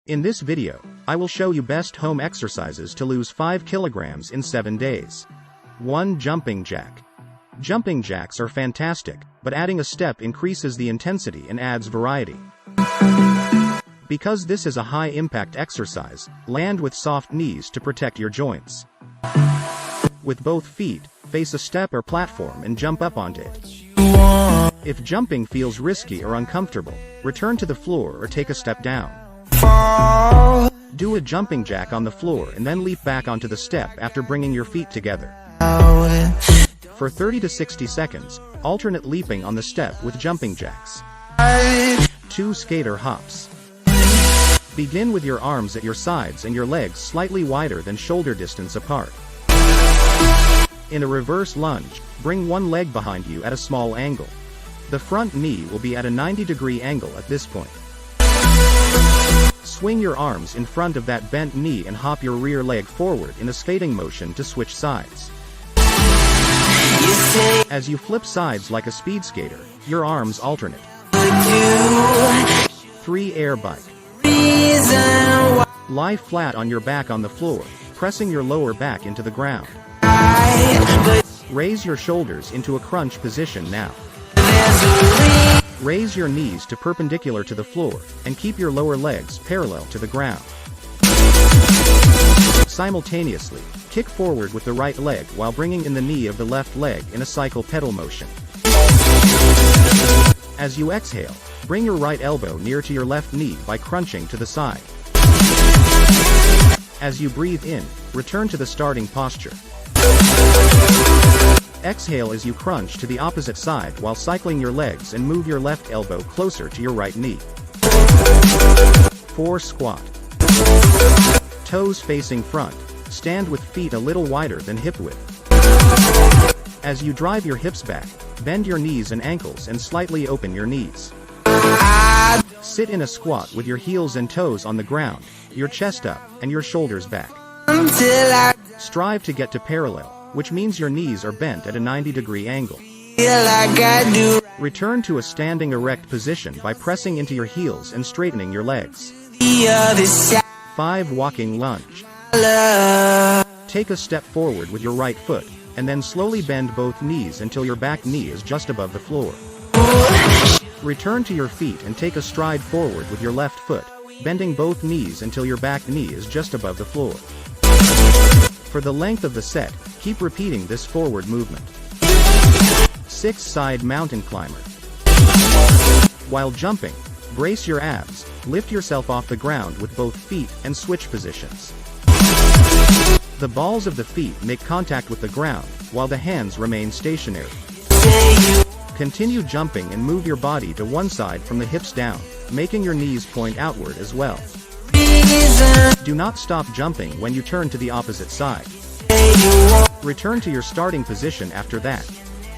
In this video, I will show you best home exercises to lose 5 kilograms in 7 days. 1. Jumping jack. Jumping jacks are fantastic, but adding a step increases the intensity and adds variety. Because this is a high-impact exercise, land with soft knees to protect your joints. With both feet, face a step or platform and jump up onto it. If jumping feels risky or uncomfortable, return to the floor or take a step down. Do a jumping jack on the floor and then leap back onto the step after bringing your feet together. For 30 to 60 seconds, alternate leaping on the step with jumping jacks. 2. Skater hops. Begin with your arms at your sides and your legs slightly wider than shoulder distance apart. In a reverse lunge, bring one leg behind you at a small angle. The front knee will be at a 90-degree angle at this point. Swing your arms in front of that bent knee and hop your rear leg forward in a skating motion to switch sides. As you flip sides like a speed skater, your arms alternate. 3. Air bike. Lie flat on your back on the floor, pressing your lower back into the ground. Raise your shoulders into a crunch position now. Raise your knees to perpendicular to the floor, and keep your lower legs parallel to the ground. Simultaneously, kick forward with the right leg while bringing in the knee of the left leg in a cycle pedal motion. As you exhale, bring your right elbow near to your left knee by crunching to the side. As you breathe in, return to the starting posture. Exhale as you crunch to the opposite side while cycling your legs and move your left elbow closer to your right knee. 4. Squat. Toes facing front, stand with feet a little wider than hip width. As you drive your hips back, bend your knees and ankles and slightly open your knees. Sit in a squat with your heels and toes on the ground, your chest up, and your shoulders back. Strive to get to parallel, which means your knees are bent at a 90-degree angle. Return to a standing erect position by pressing into your heels and straightening your legs. 5. Walking lunge. Take a step forward with your right foot, and then slowly bend both knees until your back knee is just above the floor. Return to your feet and take a stride forward with your left foot, bending both knees until your back knee is just above the floor. For the length of the set, keep repeating this forward movement. 6. Side mountain climber. While jumping, brace your abs, lift yourself off the ground with both feet and switch positions. The balls of the feet make contact with the ground, while the hands remain stationary. Continue jumping and move your body to one side from the hips down, making your knees point outward as well. Do not stop jumping when you turn to the opposite side. Return to your starting position after that,